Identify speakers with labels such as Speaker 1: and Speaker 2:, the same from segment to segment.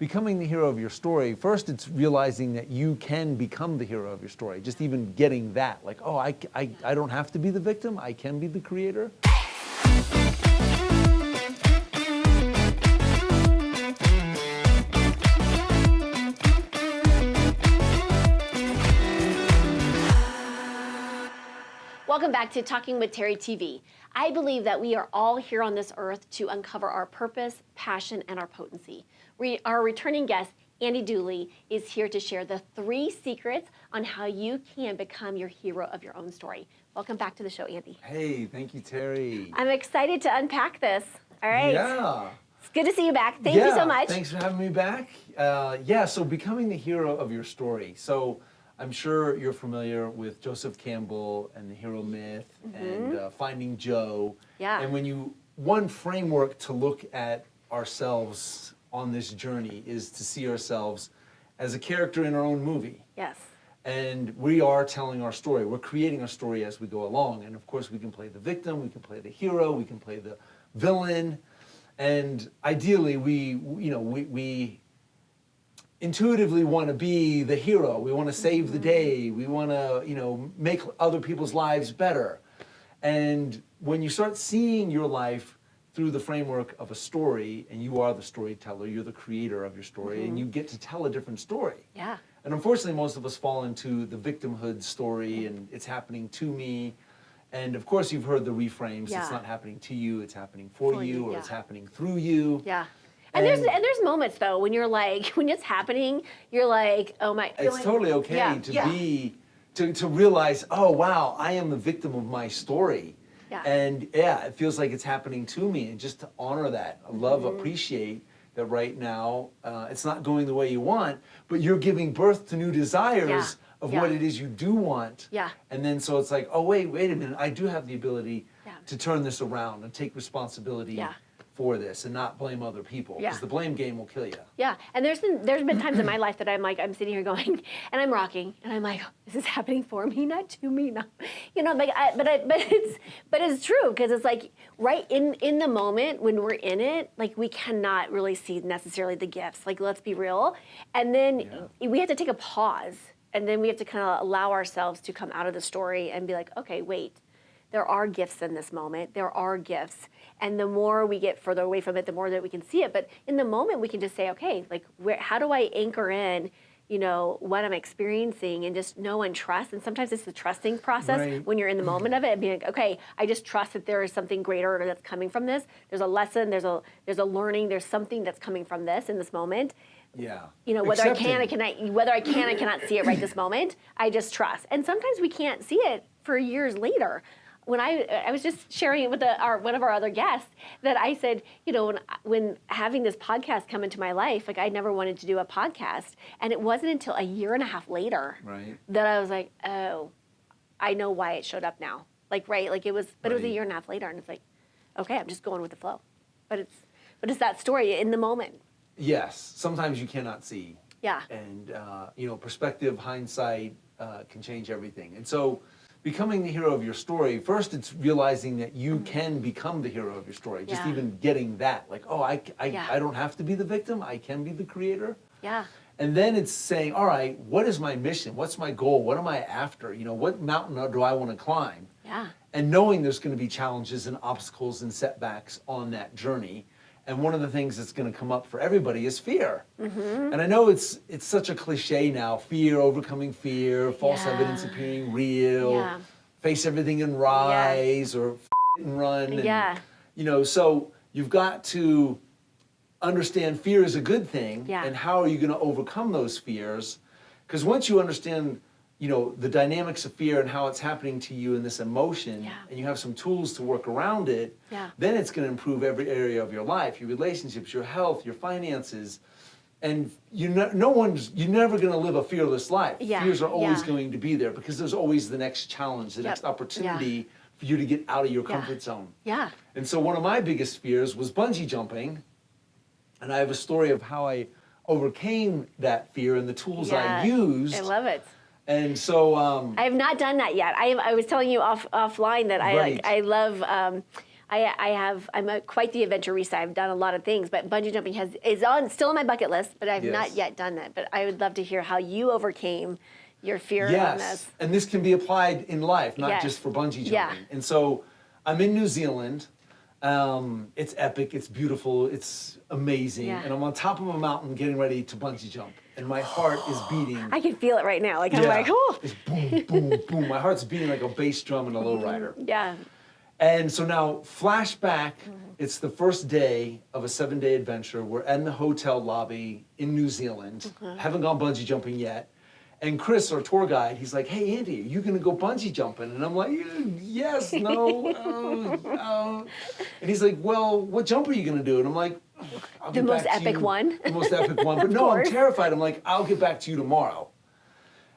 Speaker 1: becoming the hero of your story, first it's realizing that you can become the hero of your story. Just even getting that, like, oh, I don't have to be the victim, I can be the creator.
Speaker 2: Welcome back to Talking with Teri TV. I believe that we are all here on this earth to uncover our purpose, passion, and our potency. Our returning guest, Andy Dooley, is here to share the 3 secrets on how you can become your hero of your own story. Welcome back to the show, Andy.
Speaker 1: Hey, thank you, Teri.
Speaker 2: I'm excited to unpack this. All right.
Speaker 1: Yeah.
Speaker 2: It's good to see you back. Thank you so much.
Speaker 1: Thanks for having me back. So becoming the hero of your story. So I'm sure you're familiar with Joseph Campbell and the hero myth and Finding Joe.
Speaker 2: Yeah.
Speaker 1: And one framework to look at ourselves on this journey is to see ourselves as a character in our own movie.
Speaker 2: Yes.
Speaker 1: And we are telling our story. We're creating our story as we go along. And of course, we can play the victim, we can play the hero, we can play the villain. And ideally, we intuitively want to be the hero. We want to save the day. We want to, make other people's lives better. And when you start seeing your life through the framework of a story, and you are the storyteller, you're the creator of your story, and you get to tell a different story.
Speaker 2: Yeah.
Speaker 1: And unfortunately, most of us fall into the victimhood story, and it's happening to me. And of course, you've heard the reframes.
Speaker 2: Yeah.
Speaker 1: It's not happening to you, it's happening for you, or
Speaker 2: yeah.
Speaker 1: it's happening through you.
Speaker 2: Yeah. And there's moments though when you're like, when it's happening, you're like, oh my.
Speaker 1: It's totally okay to realize, oh wow, I am the victim of my story.
Speaker 2: Yeah.
Speaker 1: And it feels like it's happening to me, and just to honor that, appreciate that right now, it's not going the way you want, but you're giving birth to new desires of what it is you do want.
Speaker 2: Yeah.
Speaker 1: And then so it's like, oh wait a minute, I do have the ability to turn this around and take responsibility for this and not blame other people, because the blame game will kill you.
Speaker 2: Yeah, and there's been times in my life that I'm sitting here going, and I'm rocking, and I'm like, oh, this is happening for me, not to me, not, but it's true, because it's like right in the moment when we're in it, like we cannot really see necessarily the gifts. Like, let's be real, and then we have to take a pause, and then we have to kind of allow ourselves to come out of the story and be like, okay, wait. There are gifts in this moment. There are gifts. And the more we get further away from it, the more that we can see it. But in the moment, we can just say, okay, like, how do I anchor in, what I'm experiencing, and just know and trust? And sometimes it's the trusting process when you're in the moment of it, and being like, okay, I just trust that there is something greater that's coming from this. There's a lesson, there's a learning, there's something that's coming from this in this moment.
Speaker 1: Yeah.
Speaker 2: Whether I can and cannot see it right this moment, I just trust. And sometimes we can't see it for years later. When I was just sharing it with one of our other guests, that I said, when having this podcast come into my life, like I never wanted to do a podcast, and it wasn't until a year and a half later that I was like, oh, I know why it showed up now. Like it was a year and a half later, and it's like, okay, I'm just going with the flow, but it's that story in the moment.
Speaker 1: Yes, sometimes you cannot see.
Speaker 2: Yeah.
Speaker 1: And perspective, hindsight can change everything, and so. Becoming the hero of your story, first it's realizing that you can become the hero of your story. Just even getting that, like, oh, I don't have to be the victim, I can be the creator.
Speaker 2: Yeah.
Speaker 1: And then it's saying, all right, what is my mission? What's my goal? What am I after? What mountain do I want to climb?
Speaker 2: Yeah.
Speaker 1: And knowing there's going to be challenges and obstacles and setbacks on that journey. And one of the things that's going to come up for everybody is fear. And I know it's such a cliche now, fear, overcoming fear, false evidence appearing real, face everything and rise, or and run. And, so you've got to understand fear is a good thing, and how are you going to overcome those fears? Because once you understand the dynamics of fear and how it's happening to you in this emotion, and you have some tools to work around it, then it's going to improve every area of your life, your relationships, your health, your finances. And you're never going to live a fearless life. Fears are always going to be there, because there's always the next challenge, the next opportunity for you to get out of your comfort zone. And so one of my biggest fears was bungee jumping. And I have a story of how I overcame that fear and the tools I used.
Speaker 2: I love it.
Speaker 1: And so
Speaker 2: I have not done that yet. I was telling you offline that I love I'm quite the adventurista. I've done a lot of things, but bungee jumping is still on my bucket list, but I've not yet done it. But I would love to hear how you overcame your fear on this.
Speaker 1: And this can be applied in life, not just for bungee jumping.
Speaker 2: Yeah.
Speaker 1: And so I'm in New Zealand. It's epic, it's beautiful, it's amazing.
Speaker 2: Yeah.
Speaker 1: And I'm on top of a mountain getting ready to bungee jump. And my heart is beating.
Speaker 2: I can feel it right now. Like I'm like, oh.
Speaker 1: It's boom, boom, boom. My heart's beating like a bass drum in a lowrider.
Speaker 2: Yeah.
Speaker 1: And so now, flashback, it's the first day of a 7-day adventure. We're in the hotel lobby in New Zealand. Haven't gone bungee jumping yet. And Chris, our tour guide, he's like, hey, Andy, are you going to go bungee jumping? And I'm like, yes, no. And he's like, well, what jump are you going to do? And I'm like, I'll
Speaker 2: The
Speaker 1: get
Speaker 2: most
Speaker 1: back to
Speaker 2: epic
Speaker 1: you.
Speaker 2: one.
Speaker 1: The most epic one. But no, I'm terrified. I'm like, I'll get back to you tomorrow.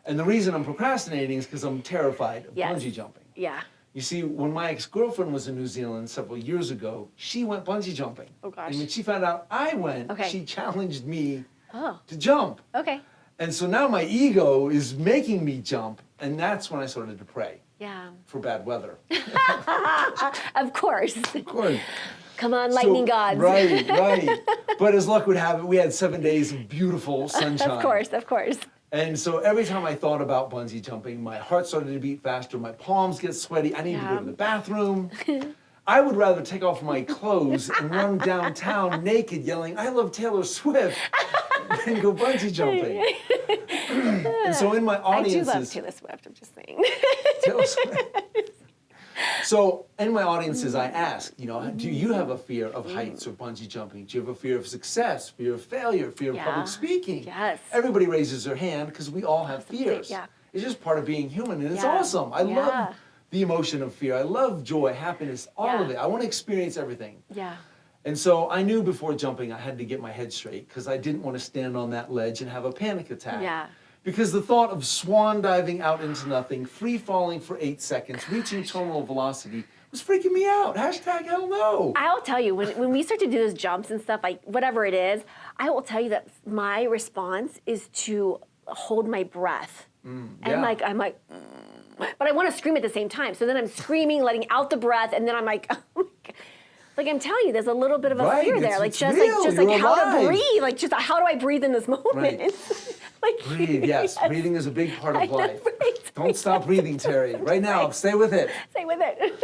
Speaker 1: And the reason I'm procrastinating is because I'm terrified of bungee jumping.
Speaker 2: Yeah.
Speaker 1: You see, when my ex-girlfriend was in New Zealand several years ago, she went bungee jumping.
Speaker 2: Oh, gosh.
Speaker 1: And when she found out I went,
Speaker 2: Okay.
Speaker 1: she challenged me
Speaker 2: Oh.
Speaker 1: to jump.
Speaker 2: Okay.
Speaker 1: And so now my ego is making me jump, and that's when I started to pray
Speaker 2: Yeah.
Speaker 1: for bad weather.
Speaker 2: Of course.
Speaker 1: Of course.
Speaker 2: Come on, lightning gods.
Speaker 1: Right, right. But as luck would have it, we had 7 days of beautiful sunshine.
Speaker 2: Of course, of course.
Speaker 1: And so every time I thought about bungee jumping, my heart started to beat faster, my palms get sweaty, I need to go to the bathroom. I would rather take off my clothes and run downtown naked yelling, I love Taylor Swift, than go bungee jumping. And so in my audiences...
Speaker 2: I do love Taylor Swift, I'm just saying.
Speaker 1: Taylor Swift. So in my audiences, I ask, do you have a fear of heights or bungee jumping? Do you have a fear of success, fear of failure, fear of public speaking?
Speaker 2: Yes.
Speaker 1: Everybody raises their hand because we all have fears.
Speaker 2: Yeah.
Speaker 1: It's just part of being human, and it's awesome. I love the emotion of fear. I love joy, happiness, all of it. I want to experience everything.
Speaker 2: Yeah.
Speaker 1: And so I knew before jumping I had to get my head straight because I didn't want to stand on that ledge and have a panic attack.
Speaker 2: Yeah.
Speaker 1: Because the thought of swan diving out into nothing, free falling for 8 seconds, reaching terminal velocity was freaking me out. Hashtag hell no.
Speaker 2: I'll tell you, when we start to do those jumps and stuff, like whatever it is, I will tell you that my response is to hold my breath. And I'm like, but I want to scream at the same time. So then I'm screaming, letting out the breath, and then I'm like, oh my God. Like I'm telling you, there's a little bit of a fear there. Like just like how to breathe. Like just how do I breathe in this moment?
Speaker 1: Right.
Speaker 2: Like,
Speaker 1: breathe, yes. Breathing is a big part of life. Don't stop breathing, Teri. Right now, stay with it.
Speaker 2: Stay with it.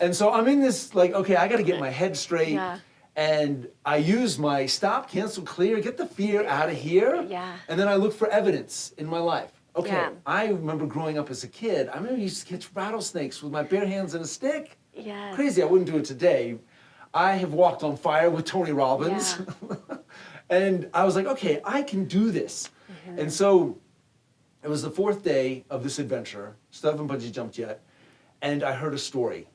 Speaker 1: And so I'm in this, like, okay, I got to get my head straight.
Speaker 2: Yeah.
Speaker 1: And I use my stop, cancel, clear, get the fear out of here.
Speaker 2: Yeah.
Speaker 1: And then I look for evidence in my life. Okay,
Speaker 2: Yeah.
Speaker 1: I remember growing up as a kid, I remember I used to catch rattlesnakes with my bare hands and a stick.
Speaker 2: Yes.
Speaker 1: Crazy, I wouldn't do it today. I have walked on fire with Tony Robbins.
Speaker 2: Yeah.
Speaker 1: And I was like, okay, I can do this. And so it was the 4th day of this adventure. Still haven't bungee jumped yet. And I heard a story.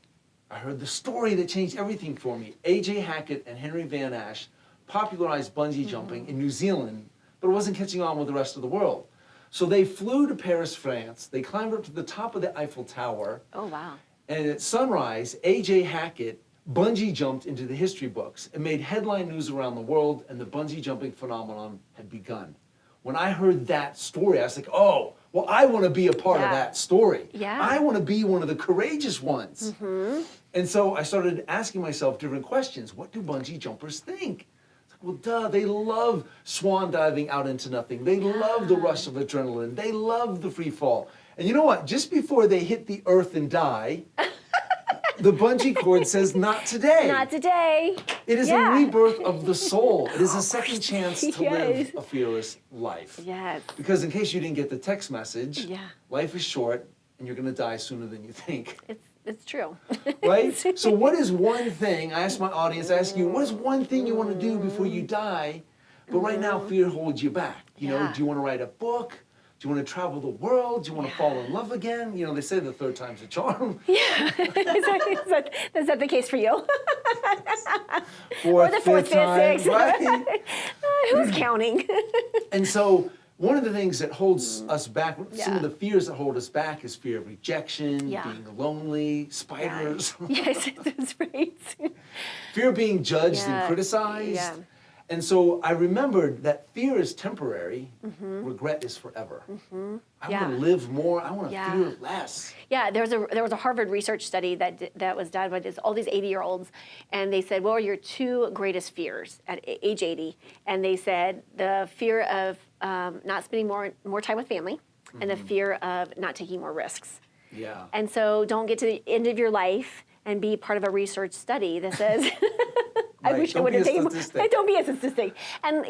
Speaker 1: I heard the story that changed everything for me. A.J. Hackett and Henry Van Ash popularized bungee jumping in New Zealand, but it wasn't catching on with the rest of the world. So they flew to Paris, France. They climbed up to the top of the Eiffel Tower.
Speaker 2: Oh, wow.
Speaker 1: And at sunrise, A.J. Hackett bungee jumped into the history books. It made headline news around the world, and the bungee jumping phenomenon had begun. When I heard that story, I was like, oh, well, I want to be a part of that story.
Speaker 2: Yeah.
Speaker 1: I want to be one of the courageous ones. And so I started asking myself different questions. What do bungee jumpers think? It's like, well, duh, they love swan diving out into nothing. They love the rush of adrenaline. They love the free fall. And you know what? Just before they hit the earth and die, the bungee cord says, not today.
Speaker 2: Not today.
Speaker 1: It is a rebirth of the soul. It is a second chance to live a fearless life.
Speaker 2: Yes.
Speaker 1: Because in case you didn't get the text message,
Speaker 2: Yeah.
Speaker 1: life is short and you're going to die sooner than you think.
Speaker 2: It's true.
Speaker 1: Right? So what is one thing, I ask my audience, I ask you, what is one thing you want to do before you die, but right now fear holds you back? You know, do you want to write a book? Do you want to travel the world? Do you want to fall in love again? You know, they say the third time's a charm.
Speaker 2: Yeah. Is that the case for you?
Speaker 1: Fourth,
Speaker 2: or the fourth,
Speaker 1: fifth time,
Speaker 2: fifth, sixth.
Speaker 1: right?
Speaker 2: Who's counting?
Speaker 1: And so one of the things that holds us back, some of the fears that hold us back is fear of rejection, being lonely, spiders.
Speaker 2: Yes, that's right.
Speaker 1: Fear of being judged and criticized.
Speaker 2: Yeah.
Speaker 1: And so I remembered that fear is temporary, regret is forever. I want to live more, I want to fear less.
Speaker 2: Yeah, there was a Harvard research study that was done by all these 80-year-olds, and they said, what are your two greatest fears at age 80? And they said the fear of not spending more time with family, and the fear of not taking more risks.
Speaker 1: Yeah.
Speaker 2: And so don't get to the end of your life and be part of a research study that says, I wish I would have taken more. Don't be a statistic. And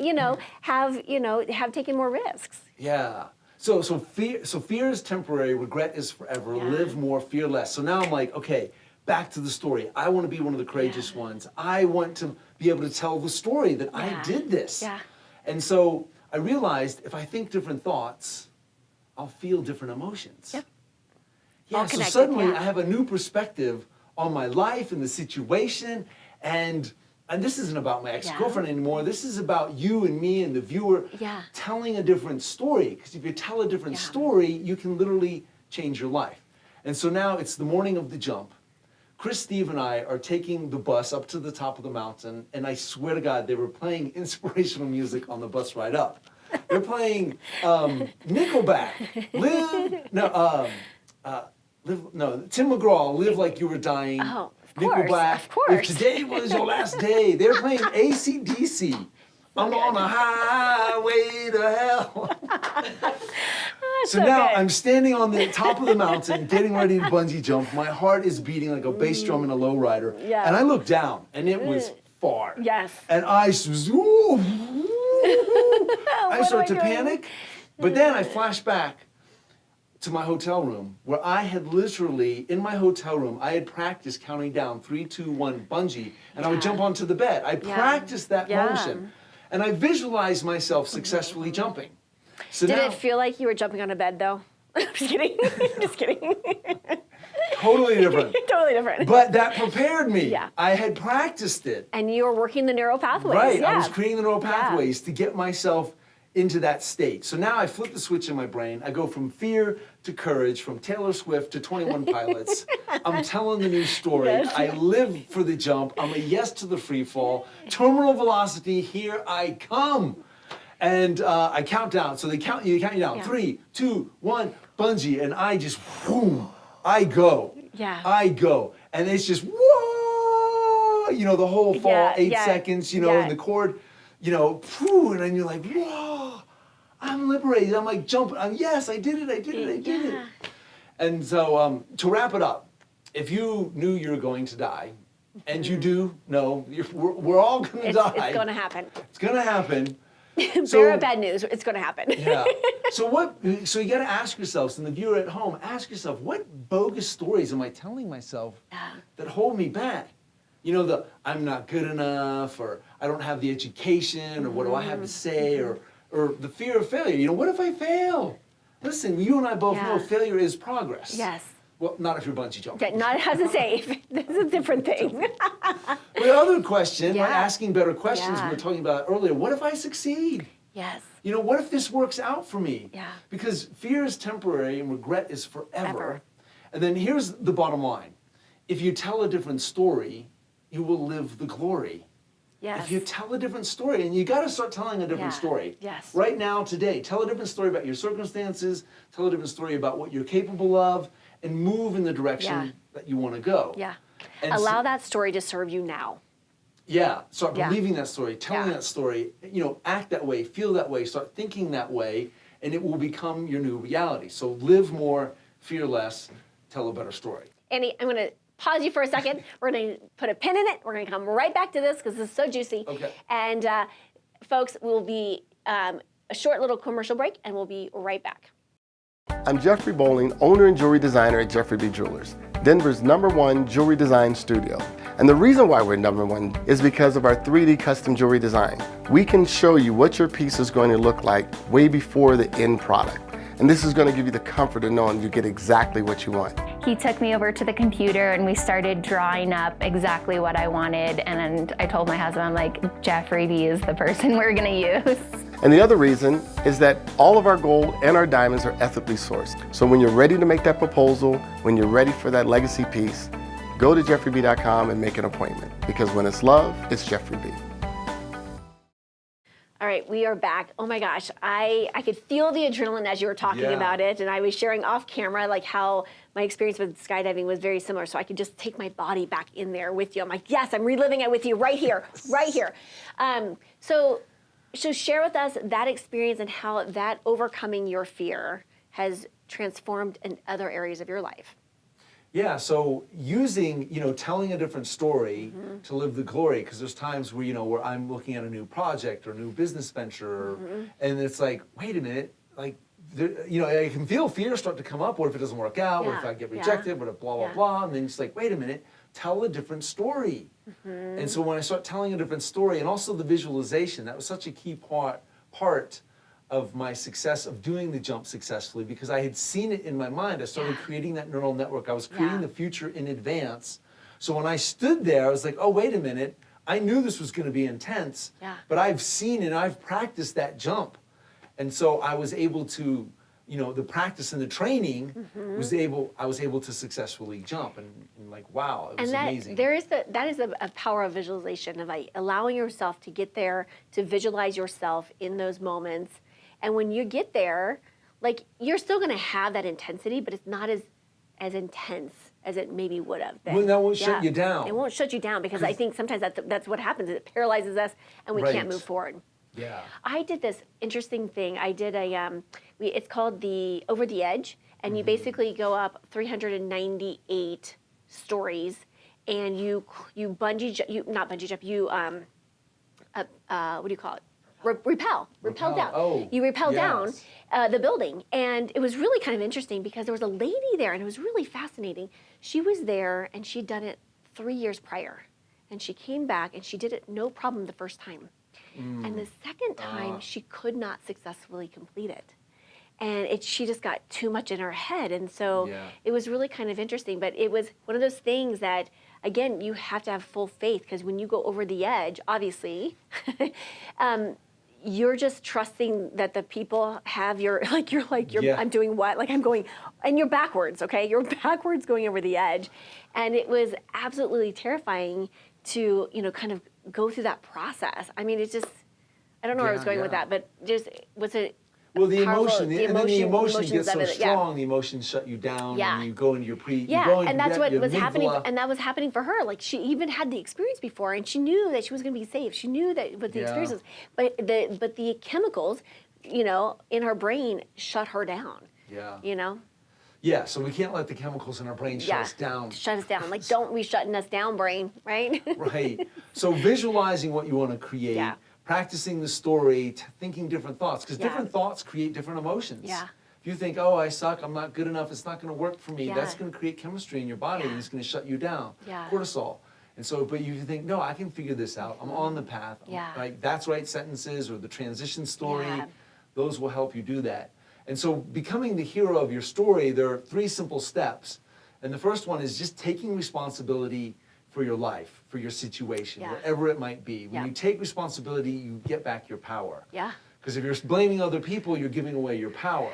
Speaker 2: have taken more risks.
Speaker 1: Yeah. So fear is temporary, regret is forever. Live more, fear less. So now I'm like, okay, back to the story. I want to be one of the courageous ones. I want to be able to tell the story that I did this.
Speaker 2: Yeah.
Speaker 1: And so I realized if I think different thoughts, I'll feel different emotions.
Speaker 2: Yep.
Speaker 1: Yeah.
Speaker 2: All
Speaker 1: So
Speaker 2: connected,
Speaker 1: suddenly I have a new perspective on my life and the situation, and this isn't about my ex-girlfriend anymore. This is about you and me and the viewer telling a different story. Because if you tell a different story, you can literally change your life. And so now it's the morning of the jump. Chris, Steve, and I are taking the bus up to the top of the mountain, and I swear to God, they were playing inspirational music on the bus ride up. They're playing Nickelback, Tim McGraw, Live Like You Were Dying.
Speaker 2: Oh,
Speaker 1: Nickelback,
Speaker 2: of course.
Speaker 1: If Today Was Your Last Day. They're playing AC/DC. I'm on a highway to hell. So now I'm standing on the top of the mountain, getting ready to bungee jump. My heart is beating like a bass drum in a lowrider.
Speaker 2: Yeah.
Speaker 1: And I look down, and it was far.
Speaker 2: Yes.
Speaker 1: And I start to panic, but then I flash back to my hotel room, where I had literally, in my hotel room, I had practiced counting down 3, 2, 1, bungee, and I would jump onto the bed. I practiced that motion, and I visualized myself successfully jumping. So
Speaker 2: Did it feel like you were jumping on a bed, though? I'm just kidding. Just kidding.
Speaker 1: Totally different.
Speaker 2: Totally different.
Speaker 1: But that prepared me.
Speaker 2: Yeah.
Speaker 1: I had practiced it.
Speaker 2: And you were working the neural pathways.
Speaker 1: Right.
Speaker 2: Yeah.
Speaker 1: I was creating the neural pathways to get myself into that state. So now I flip the switch in my brain. I go from fear to courage, from Taylor Swift to 21 Pilots. I'm telling the new story.
Speaker 2: Yes.
Speaker 1: I live for the jump. I'm a yes to the free fall. Terminal velocity, here I come. And I count down. So you count you down. 3, 2, 1, bungee. And I just, boom, I go.
Speaker 2: Yeah.
Speaker 1: I go. And it's just, whoa, the whole fall, 8 seconds, and the chord, and then you're like, whoa, I'm liberated. I'm like jumping. Yes, I did it. And so to wrap it up, if you knew you were going to die, and you do know, we're all going to die.
Speaker 2: It's going to happen.
Speaker 1: It's going to happen.
Speaker 2: Bear of bad news, it's going to happen.
Speaker 1: Yeah. So you got to ask yourselves, and the viewer at home, ask yourself, what bogus stories am I telling myself that hold me back? I'm not good enough, or I don't have the education, or what do I have to say, or the fear of failure. What if I fail? Listen, you and I both know failure is progress.
Speaker 2: Yes.
Speaker 1: Well, not if you're bungee jumping.
Speaker 2: Okay, not as a safe. This is a different thing.
Speaker 1: The other question, asking better questions we were talking about earlier, what if I succeed?
Speaker 2: Yes.
Speaker 1: What if this works out for me?
Speaker 2: Yeah.
Speaker 1: Because fear is temporary and regret is forever. And then here's the bottom line. If you tell a different story, you will live the glory.
Speaker 2: Yes.
Speaker 1: If you tell a different story, and you got to start telling a different story.
Speaker 2: Yes.
Speaker 1: Right now, today, tell a different story about your circumstances, tell a different story about what you're capable of, and move in the direction that you want to go.
Speaker 2: Yeah.
Speaker 1: And
Speaker 2: allow that story to serve you now.
Speaker 1: Yeah. Start believing that story, telling that story, act that way, feel that way, start thinking that way, and it will become your new reality. So live more, fear less, tell a better story.
Speaker 2: Andy, I'm going to pause you for a second. We're going to put a pin in it. We're going to come right back to this because this is so juicy.
Speaker 1: Okay.
Speaker 2: And folks, we'll be a short little commercial break, and we'll be right back.
Speaker 3: I'm Jeffrey Bowling, owner and jewelry designer at Jeffrey B. Jewelers, Denver's #1 jewelry design studio. And the reason why we're #1 is because of our 3D custom jewelry design. We can show you what your piece is going to look like way before the end product. And this is going to give you the comfort of knowing you get exactly what you want.
Speaker 4: He took me over to the computer and we started drawing up exactly what I wanted. And I told my husband, I'm like, Jeffrey B is the person we're going to use.
Speaker 3: And the other reason is that all of our gold and our diamonds are ethically sourced. So when you're ready to make that proposal, when you're ready for that legacy piece, go to jeffreyb.com and make an appointment. Because when it's love, it's Jeffrey B.
Speaker 2: All right, we are back. Oh my gosh, I could feel the adrenaline as you were talking
Speaker 1: Yeah.
Speaker 2: about it, and I was sharing off camera like how my experience with skydiving was very similar, so I could just take my body back in there with you. I'm like, yes, I'm reliving it with you right here, right here. So share with us that experience and how that overcoming your fear has transformed in other areas of your life.
Speaker 1: Yeah, so using, telling a different story to live the glory, because there's times where, where I'm looking at a new project or a new business venture, and it's like, wait a minute, like, I can feel fear start to come up. What if it doesn't work out? What if I get rejected? What if blah, blah, blah? And then it's like, wait a minute, tell a different story. And so when I start telling a different story, and also the visualization, that was such a key part of my success of doing the jump successfully, because I had seen it in my mind. I started creating that neural network. I was creating the future in advance. So when I stood there, I was like, oh, wait a minute. I knew this was going to be intense, but I've seen and I've practiced that jump. And so I was able to, the practice and the training I was able to successfully jump, and like, wow, it was amazing.
Speaker 2: That is a power of visualization, of like allowing yourself to get there, to visualize yourself in those moments. And when you get there, like, you're still going to have that intensity, but it's not as intense as it maybe would have been.
Speaker 1: Well, that won't shut you down.
Speaker 2: It won't shut you down, because I think sometimes that's what happens. It paralyzes us, and we can't move forward.
Speaker 1: Yeah.
Speaker 2: I did this interesting thing. I did it's called the Over the Edge, and you basically go up 398 stories, and you bungee jump, not bungee jump, you what do you call it? Rappel down.
Speaker 1: Oh,
Speaker 2: you rappel
Speaker 1: yes.
Speaker 2: down the building. And it was really kind of interesting, because there was a lady there, and it was really fascinating. She was there, and she'd done it 3 years prior. And she came back, and she did it no problem the first time. And the second time, she could not successfully complete it. And she just got too much in her head. And so it was really kind of interesting. But it was one of those things that, again, you have to have full faith, because when you go over the edge, obviously, you're just trusting that the people have I'm doing what? Like, I'm going, and you're backwards, okay? You're backwards going over the edge. And it was absolutely terrifying to, kind of go through that process. I mean, it's just, I don't know where I was going with that, but just, was it
Speaker 1: Well, the
Speaker 2: powerful,
Speaker 1: emotion, and then the emotion gets so
Speaker 2: of it,
Speaker 1: strong, the emotions shut you down, and you go into your
Speaker 2: and that's what was happening, and that was happening for her. Like, she even had the experience before, and she knew that she was going to be safe. She knew that what the experience was, but the chemicals, in her brain shut her down.
Speaker 1: Yeah, so we can't let the chemicals in our brain shut us down.
Speaker 2: Shut us down. Like, don't be shutting us down, brain, right?
Speaker 1: Right. So visualizing what you want to create, practicing the story, thinking different thoughts, because different thoughts create different emotions.
Speaker 2: Yeah.
Speaker 1: If you think, oh, I suck, I'm not good enough, it's not going to work for me, that's going to create chemistry in your body, and it's going to shut you down. Cortisol. And so, but you think, no, I can figure this out. I'm on the path. Like, that's right sentences, or the transition story, those will help you do that. And so becoming the hero of your story, there are 3 simple steps. And the first one is just taking responsibility for your life, for your situation, wherever it might be. When you take responsibility, you get back your power. Because if you're blaming other people, you're giving away your power.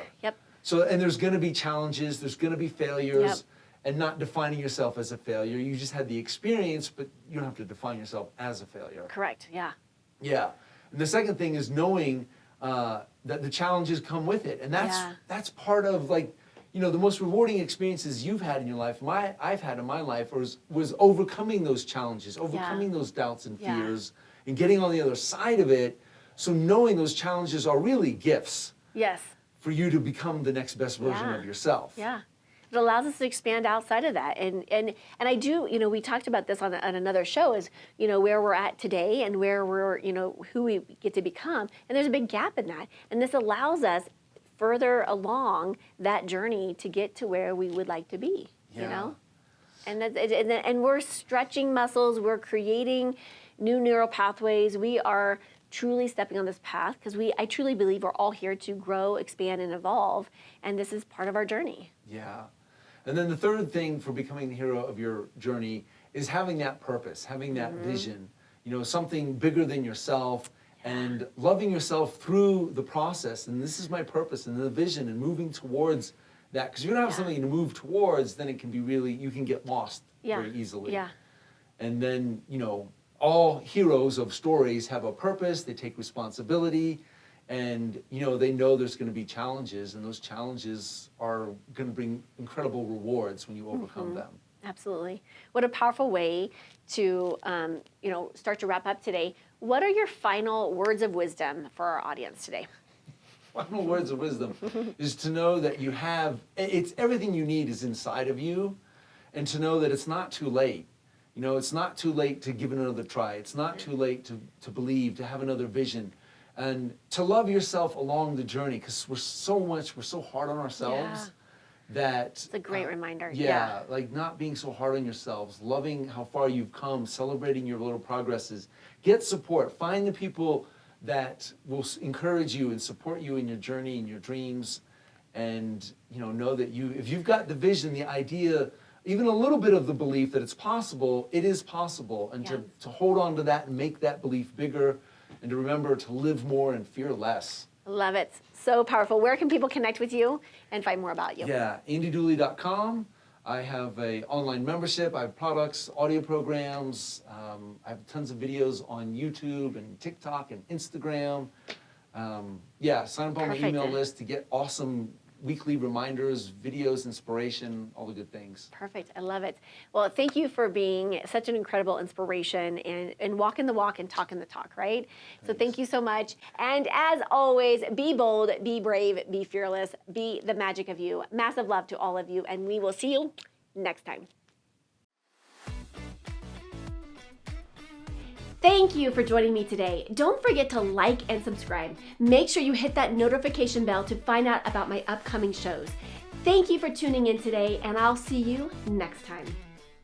Speaker 1: So, and there's going to be challenges, there's going to be failures, and not defining yourself as a failure. You just had the experience, but you don't have to define yourself as a failure.
Speaker 2: Correct,
Speaker 1: Yeah. And the second thing is knowing that the challenges come with it. And that's part of, like, the most rewarding experiences you've had in your life, I've had in my life, was overcoming those challenges, overcoming those doubts and fears, and getting on the other side of it. So knowing those challenges are really gifts for you to become the next best version of yourself.
Speaker 2: It allows us to expand outside of that. And I do, we talked about this on another show, is, where we're at today and where we're, who we get to become. And there's a big gap in that. And this allows us further along that journey to get to where we would like to be, And we're stretching muscles, we're creating new neural pathways. We are truly stepping on this path, because I truly believe we're all here to grow, expand, and evolve. And this is part of our journey.
Speaker 1: Yeah. And then the third thing for becoming the hero of your journey is having that purpose, having that vision, something bigger than yourself, and loving yourself through the process. And this is my purpose, and the vision, and moving towards that. Because if you don't have something to move towards, then it can be you can get lost very easily. And then, all heroes of stories have a purpose, they take responsibility, and they know there's going to be challenges, and those challenges are going to bring incredible rewards when you overcome them.
Speaker 2: Absolutely. What a powerful way to start to wrap up today. What are your final words of wisdom for our audience today?
Speaker 1: Final words of wisdom is to know that it's everything you need is inside of you, and to know that it's not too late. It's not too late to give it another try. It's not too late to believe, to have another vision, and to love yourself along the journey, because we're so hard on ourselves. That
Speaker 2: it's a great reminder.
Speaker 1: Yeah, like not being so hard on yourselves, loving how far you've come, celebrating your little progresses. Get support. Find the people that will encourage you and support you in your journey and your dreams, and know that if you've got the vision, the idea, even a little bit of the belief that it's possible, it is possible, and to hold on to that and make that belief bigger, and to remember to live more and fear less.
Speaker 2: Love it. So powerful. Where can people connect with you and find more about you?
Speaker 1: Yeah, andydooley.com. I have an online membership. I have products, audio programs. I have tons of videos on YouTube and TikTok and Instagram. Sign up on my email list to get awesome weekly reminders, videos, inspiration, all the good things.
Speaker 2: Perfect. I love it. Well, thank you for being such an incredible inspiration and walking the walk and talking the talk, right? Thanks. So thank you so much. And as always, be bold, be brave, be fearless, be the magic of you. Massive love to all of you, and we will see you next time. Thank you for joining me today. Don't forget to like and subscribe. Make sure you hit that notification bell to find out about my upcoming shows. Thank you for tuning in today, and I'll see you next time.